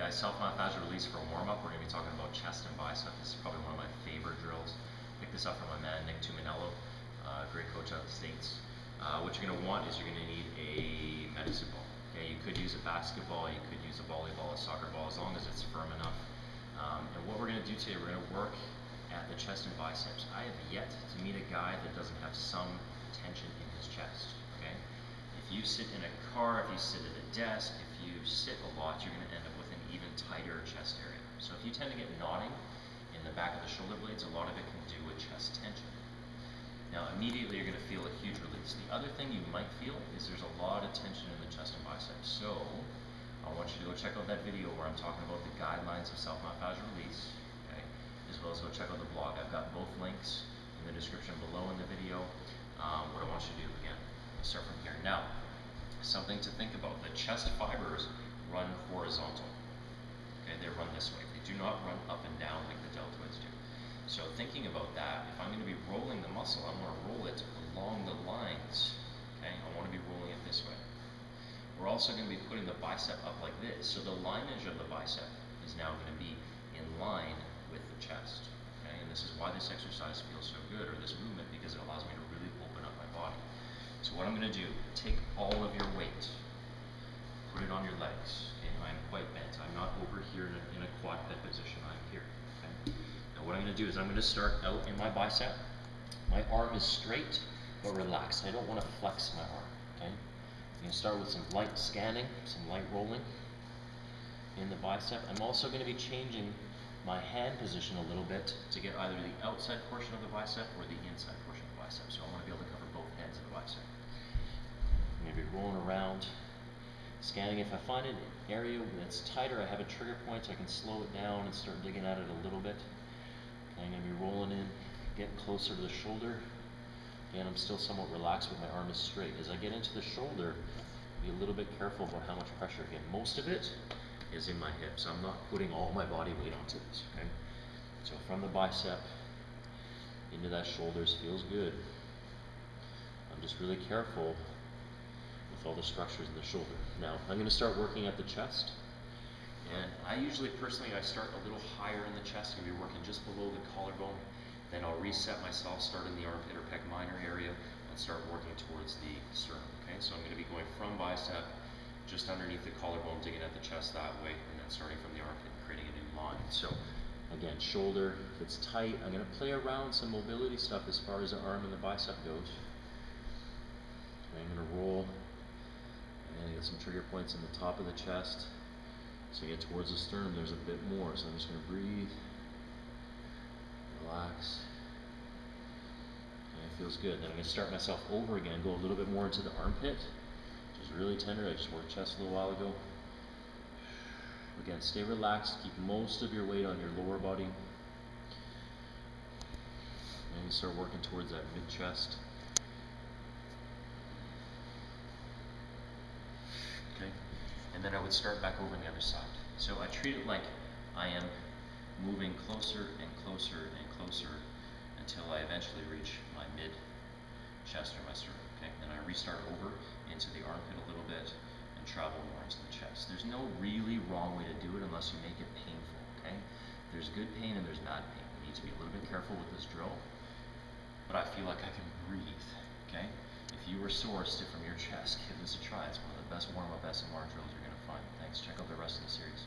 guys, self-myofascial release for a warm-up. We're going to be talking about chest and bicep. This is probably one of my favorite drills. Picked this up from my man, Nick Tuminello, great coach out of the States. What you're going to want is you're going to need a medicine ball. Okay, you could use a basketball, you could use a volleyball, a soccer ball, as long as it's firm enough. And what we're going to do today, we're going to work at the chest and biceps. I have yet to meet a guy that doesn't have some tension in his chest. Okay, if you sit in a car, if you sit at a desk, if you sit a lot, you're going to end up with an even tighter chest area. So if you tend to get knotting in the back of the shoulder blades, a lot of it can do with chest tension. Now immediately you're going to feel a huge release. The other thing you might feel is there's a lot of tension in the chest and biceps. So I want you to go check out that video where I'm talking about the guidelines of self-myofascial release, okay? As well as go check out the blog. I've got both links in the description below in the video. What I want you to do, again, let's start from here. Now, something to think about. The chest fibers run horizontal. Okay, they run this way. They do not run up and down like the deltoids do. So thinking about that, if I'm going to be rolling the muscle, I want to roll it along the lines. Okay, I want to be rolling it this way. We're also going to be putting the bicep up like this. So the lineage of the bicep is now going to be in line with the chest. Okay, and this is why this exercise feels so good, or this movement, because it allows me to really open up my body. So what I'm going to do, take all of your weight, put it on your legs. Okay, I'm quite bent. I'm not over here in a quad pec position. I'm here. Okay. Now what I'm going to do is I'm going to start out in my bicep. My arm is straight but relaxed. I don't want to flex my arm. Okay. I'm going to start with some light scanning, some light rolling in the bicep. I'm also going to be changing my hand position a little bit to get either the outside portion of the bicep or the inside portion of the bicep. So I want to be able to cover both ends of the bicep. I'm going to be rolling around, scanning. If I find an area that's tighter, I have a trigger point so I can slow it down and start digging at it a little bit. I'm going to be rolling in, getting closer to the shoulder. Again, I'm still somewhat relaxed with my arm is straight. As I get into the shoulder, be a little bit careful about how much pressure. Again, most of it is in my hips. I'm not putting all my body weight onto this. Okay? So from the bicep into that shoulders feels good. I'm just really careful with all the structures in the shoulder. Now, I'm going to start working at the chest. And I usually, personally, I start a little higher in the chest. I'm going to be working just below the collarbone. Then I'll reset myself, start in the armpit or pec minor area, and start working towards the sternum. Okay, so I'm going to be going from bicep, just underneath the collarbone, digging at the chest that way, and then starting from the armpit and creating a new line. So again, shoulder, if it's tight, I'm going to play around some mobility stuff as far as the arm and the bicep goes. Okay, I'm going to roll, and get some trigger points in the top of the chest. So you get towards the sternum, there's a bit more. So I'm just going to breathe, relax. Okay, it feels good. Then I'm going to start myself over again, go a little bit more into the armpit, which is really tender. I just worked chest a little while ago. Again, stay relaxed. Keep most of your weight on your lower body. And you start working towards that mid-chest. Okay, and then I would start back over on the other side. So I treat it like I am moving closer and closer and closer until I eventually reach my mid-chest or my sternum. Okay, then I restart over into the armpit a little bit and travel more into the chest. There's no really wrong way to do it unless you make it painful. Okay, there's good pain and there's bad pain. You need to be a little bit careful with this drill, but I feel like I can breathe. Okay. If you were sore stiff from your chest, give this a try. It's one of the best warm-up SMR drills you're going to find. Thanks. Check out the rest of the series.